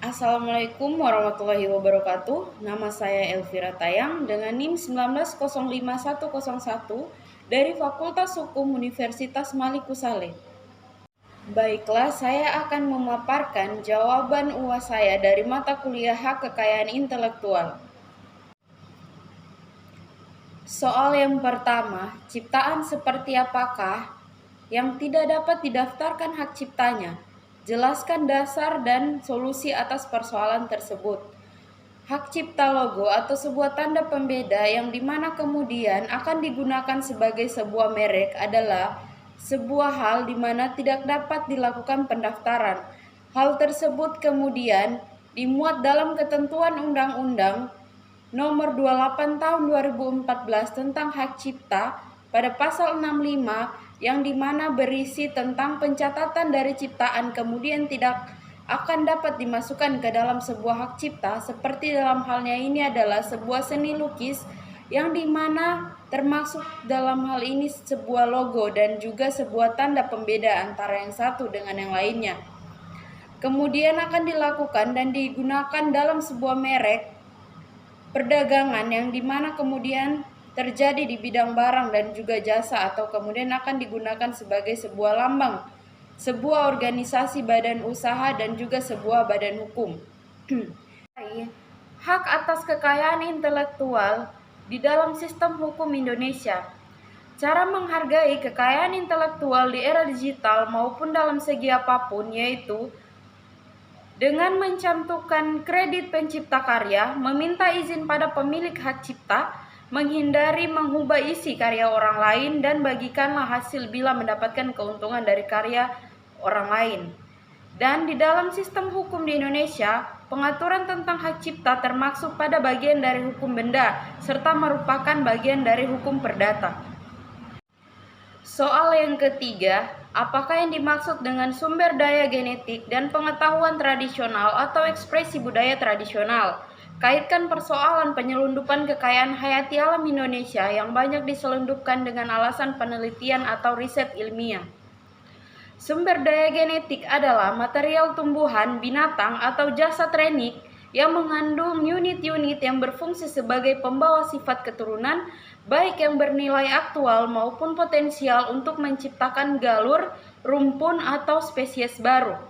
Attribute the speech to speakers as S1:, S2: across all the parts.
S1: Assalamualaikum warahmatullahi wabarakatuh. Nama saya Elvira Tayang dengan NIM 1905101 dari Fakultas Hukum Universitas Maliku Saleh. Baiklah, saya akan memaparkan jawaban UAS saya dari mata kuliah Hak Kekayaan Intelektual. Soal yang pertama, ciptaan seperti apakah yang tidak dapat didaftarkan hak ciptanya? Jelaskan dasar dan solusi atas persoalan tersebut. Hak cipta logo atau sebuah tanda pembeda yang dimana kemudian akan digunakan sebagai sebuah merek adalah sebuah hal dimana tidak dapat dilakukan pendaftaran. Hal tersebut kemudian dimuat dalam ketentuan Undang-Undang Nomor 28 Tahun 2014 tentang Hak Cipta pada pasal 65 yang dimana berisi tentang pencatatan dari ciptaan kemudian tidak akan dapat dimasukkan ke dalam sebuah hak cipta, seperti dalam halnya ini adalah sebuah seni lukis yang dimana termasuk dalam hal ini sebuah logo dan juga sebuah tanda pembeda antara yang satu dengan yang lainnya. Kemudian akan dilakukan dan digunakan dalam sebuah merek perdagangan yang dimana kemudian terjadi di bidang barang dan juga jasa, atau kemudian akan digunakan sebagai sebuah lambang, sebuah organisasi badan usaha dan juga sebuah badan hukum. Hak atas kekayaan intelektual di dalam sistem hukum Indonesia. Cara menghargai kekayaan intelektual di era digital maupun dalam segi apapun, yaitu dengan mencantumkan kredit pencipta karya, meminta izin pada pemilik hak cipta, menghindari mengubah isi karya orang lain, dan bagikanlah hasil bila mendapatkan keuntungan dari karya orang lain. Dan di dalam sistem hukum di Indonesia, pengaturan tentang hak cipta termasuk pada bagian dari hukum benda, serta merupakan bagian dari hukum perdata. Soal yang ketiga, apakah yang dimaksud dengan sumber daya genetik dan pengetahuan tradisional atau ekspresi budaya tradisional? Kaitkan persoalan penyelundupan kekayaan hayati alam Indonesia yang banyak diselundupkan dengan alasan penelitian atau riset ilmiah. Sumber daya genetik adalah material tumbuhan, binatang, atau jasad renik yang mengandung unit-unit yang berfungsi sebagai pembawa sifat keturunan, baik yang bernilai aktual maupun potensial untuk menciptakan galur, rumpun, atau spesies baru.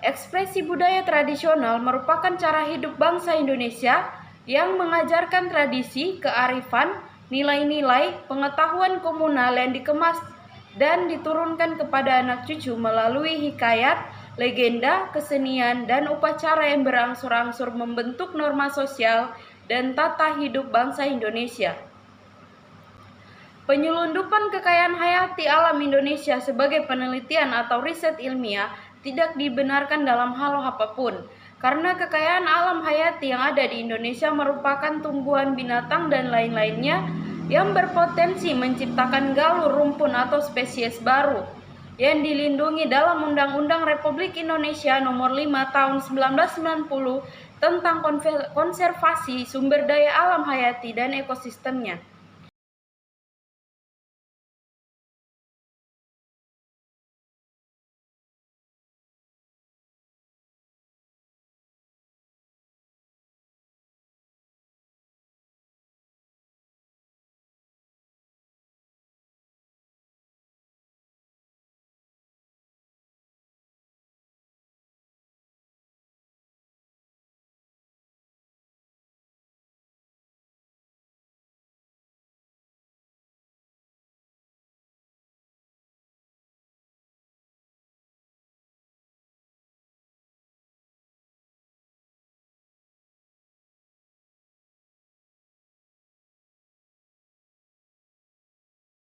S1: Ekspresi budaya tradisional merupakan cara hidup bangsa Indonesia yang mengajarkan tradisi, kearifan, nilai-nilai, pengetahuan komunal yang dikemas dan diturunkan kepada anak cucu melalui hikayat, legenda, kesenian, dan upacara yang berangsur-angsur membentuk norma sosial dan tata hidup bangsa Indonesia. Penyelundupan kekayaan hayati alam Indonesia sebagai penelitian atau riset ilmiah tidak dibenarkan dalam hal apapun, karena kekayaan alam hayati yang ada di Indonesia merupakan tumbuhan, binatang, dan lain-lainnya yang berpotensi menciptakan galur, rumpun, atau spesies baru yang dilindungi dalam Undang-Undang Republik Indonesia Nomor 5 Tahun 1990 tentang konservasi sumber daya alam hayati dan ekosistemnya.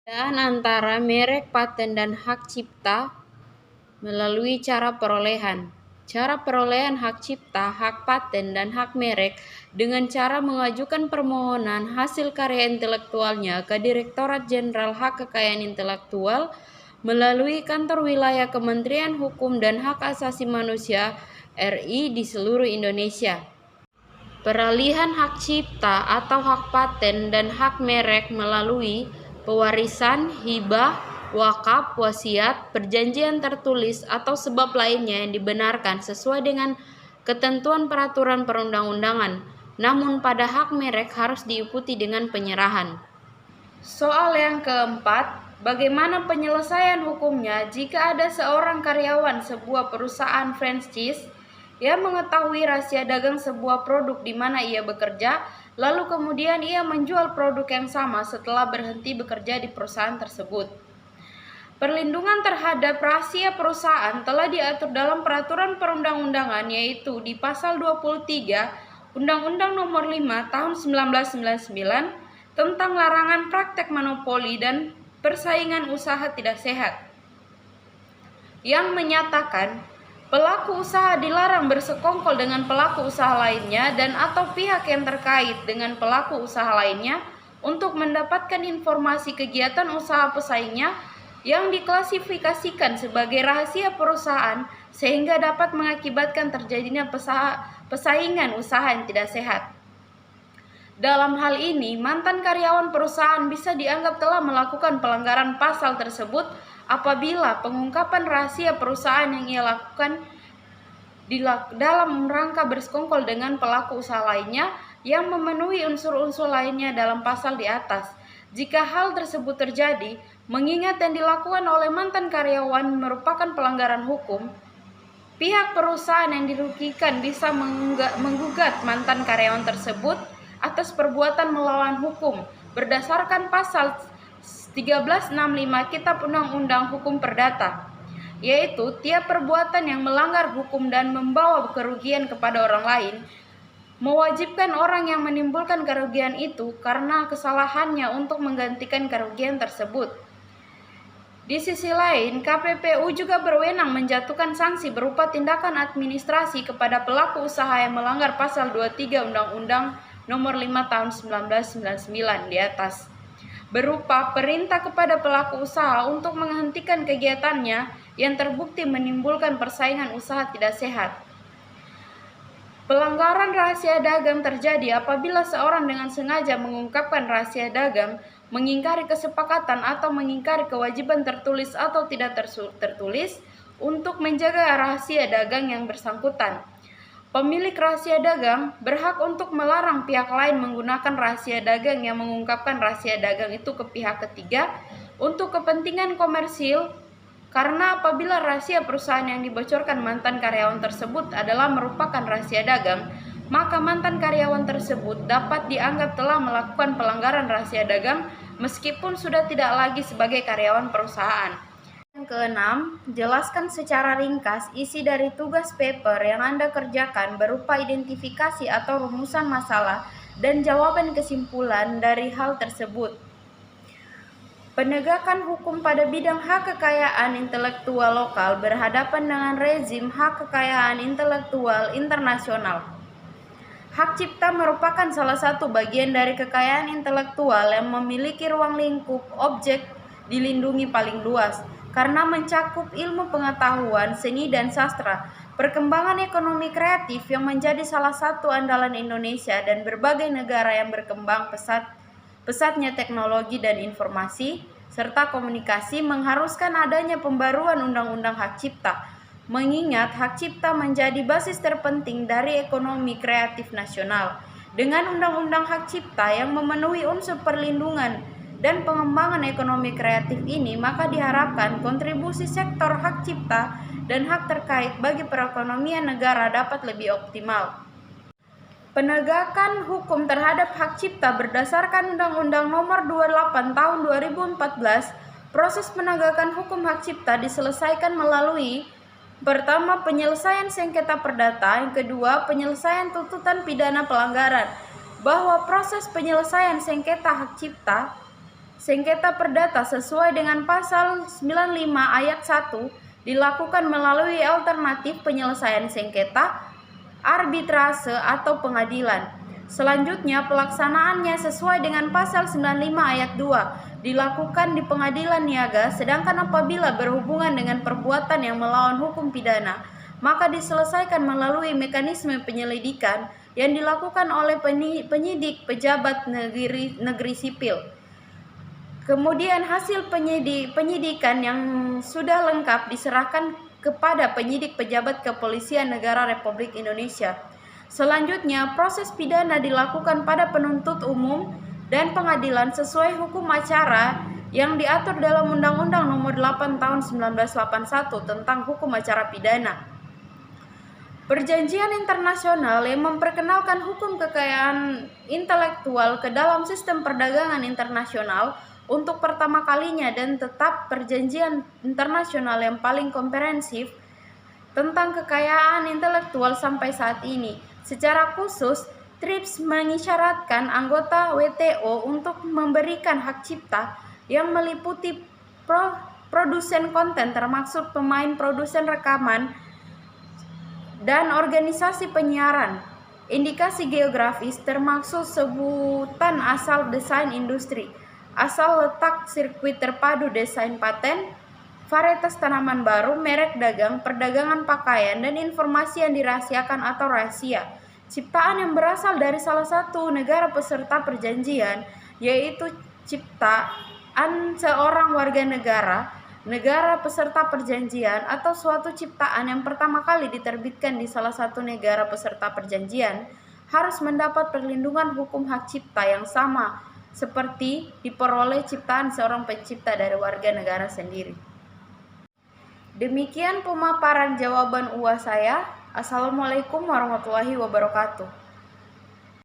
S1: Dan antara merek, paten, dan hak cipta melalui cara perolehan. Cara perolehan hak cipta, hak paten, dan hak merek dengan cara mengajukan permohonan hasil karya intelektualnya ke Direktorat Jenderal Hak Kekayaan Intelektual melalui kantor wilayah Kementerian Hukum dan Hak Asasi Manusia RI di seluruh Indonesia. Peralihan hak cipta atau hak paten dan hak merek melalui pewarisan, hibah, wakaf, wasiat, perjanjian tertulis, atau sebab lainnya yang dibenarkan sesuai dengan ketentuan peraturan perundang-undangan, namun pada hak merek harus diikuti dengan penyerahan. Soal yang keempat, bagaimana penyelesaian hukumnya jika ada seorang karyawan sebuah perusahaan franchise yang mengetahui rahasia dagang sebuah produk di mana ia bekerja, lalu kemudian ia menjual produk yang sama setelah berhenti bekerja di perusahaan tersebut. Perlindungan terhadap rahasia perusahaan telah diatur dalam peraturan perundang-undangan, yaitu di pasal 23 Undang-Undang Nomor 5 Tahun 1999 tentang larangan praktek monopoli dan persaingan usaha tidak sehat, yang menyatakan pelaku usaha dilarang bersekongkol dengan pelaku usaha lainnya dan atau pihak yang terkait dengan pelaku usaha lainnya untuk mendapatkan informasi kegiatan usaha pesaingnya yang diklasifikasikan sebagai rahasia perusahaan sehingga dapat mengakibatkan terjadinya persaingan usaha yang tidak sehat. Dalam hal ini, mantan karyawan perusahaan bisa dianggap telah melakukan pelanggaran pasal tersebut apabila pengungkapan rahasia perusahaan yang ia lakukan dalam rangka bersekongkol dengan pelaku usaha lainnya yang memenuhi unsur-unsur lainnya dalam pasal di atas. Jika hal tersebut terjadi, mengingat yang dilakukan oleh mantan karyawan merupakan pelanggaran hukum, pihak perusahaan yang dirugikan bisa menggugat mantan karyawan tersebut atas perbuatan melawan hukum berdasarkan pasal 1365 Kitab Undang-Undang Hukum Perdata, yaitu tiap perbuatan yang melanggar hukum dan membawa kerugian kepada orang lain mewajibkan orang yang menimbulkan kerugian itu karena kesalahannya untuk menggantikan kerugian tersebut. Di sisi lain, KPPU juga berwenang menjatuhkan sanksi berupa tindakan administrasi kepada pelaku usaha yang melanggar pasal 23 Undang-Undang Nomor 5 Tahun 1999 di atas, berupa perintah kepada pelaku usaha untuk menghentikan kegiatannya yang terbukti menimbulkan persaingan usaha tidak sehat. Pelanggaran rahasia dagang terjadi apabila seorang dengan sengaja mengungkapkan rahasia dagang, mengingkari kesepakatan atau mengingkari kewajiban tertulis atau tidak tertulis untuk menjaga rahasia dagang yang bersangkutan. Pemilik rahasia dagang berhak untuk melarang pihak lain menggunakan rahasia dagang yang mengungkapkan rahasia dagang itu ke pihak ketiga untuk kepentingan komersil, karena apabila rahasia perusahaan yang dibocorkan mantan karyawan tersebut adalah merupakan rahasia dagang, maka mantan karyawan tersebut dapat dianggap telah melakukan pelanggaran rahasia dagang meskipun sudah tidak lagi sebagai karyawan perusahaan. Yang keenam, jelaskan secara ringkas isi dari tugas paper yang Anda kerjakan berupa identifikasi atau rumusan masalah dan jawaban kesimpulan dari hal tersebut. Penegakan hukum pada bidang hak kekayaan intelektual lokal berhadapan dengan rezim hak kekayaan intelektual internasional. Hak cipta merupakan salah satu bagian dari kekayaan intelektual yang memiliki ruang lingkup objek dilindungi paling luas, karena mencakup ilmu pengetahuan, seni dan sastra, perkembangan ekonomi kreatif yang menjadi salah satu andalan Indonesia dan berbagai negara yang berkembang pesatnya teknologi dan informasi, serta komunikasi mengharuskan adanya pembaruan Undang-Undang Hak Cipta, mengingat hak cipta menjadi basis terpenting dari ekonomi kreatif nasional. Dengan Undang-Undang Hak Cipta yang memenuhi unsur perlindungan dan pengembangan ekonomi kreatif ini, maka diharapkan kontribusi sektor hak cipta dan hak terkait bagi perekonomian negara dapat lebih optimal. Penegakan hukum terhadap hak cipta berdasarkan Undang-Undang Nomor 28 Tahun 2014, proses penegakan hukum hak cipta diselesaikan melalui: pertama, penyelesaian sengketa perdata; yang kedua, penyelesaian tuntutan pidana pelanggaran. Bahwa proses penyelesaian sengketa perdata sesuai dengan pasal 95 ayat 1 dilakukan melalui alternatif penyelesaian sengketa, arbitrase atau pengadilan. Selanjutnya, pelaksanaannya sesuai dengan pasal 95 ayat 2 dilakukan di pengadilan niaga, sedangkan apabila berhubungan dengan perbuatan yang melawan hukum pidana, maka diselesaikan melalui mekanisme penyelidikan yang dilakukan oleh penyidik pejabat negeri sipil. Kemudian hasil penyidikan yang sudah lengkap diserahkan kepada penyidik pejabat kepolisian negara Republik Indonesia. Selanjutnya, proses pidana dilakukan pada penuntut umum dan pengadilan sesuai hukum acara yang diatur dalam Undang-Undang Nomor 8 Tahun 1981 tentang Hukum Acara Pidana. Perjanjian internasional yang memperkenalkan hukum kekayaan intelektual ke dalam sistem perdagangan internasional untuk pertama kalinya dan tetap perjanjian internasional yang paling komprehensif tentang kekayaan intelektual sampai saat ini. Secara khusus, TRIPS mengisyaratkan anggota WTO untuk memberikan hak cipta yang meliputi produsen konten termasuk pemain produsen rekaman dan organisasi penyiaran, indikasi geografis termasuk sebutan asal desain industri, asal letak sirkuit terpadu desain paten, varietas tanaman baru, merek dagang, perdagangan pakaian, dan informasi yang dirahasiakan atau rahasia. Ciptaan yang berasal dari salah satu negara peserta perjanjian, yaitu ciptaan seorang warga negara peserta perjanjian, atau suatu ciptaan yang pertama kali diterbitkan di salah satu negara peserta perjanjian, harus mendapat perlindungan hukum hak cipta yang sama seperti diperoleh ciptaan seorang pencipta dari warga negara sendiri. Demikian pemaparan jawaban UAS saya. Assalamualaikum warahmatullahi wabarakatuh.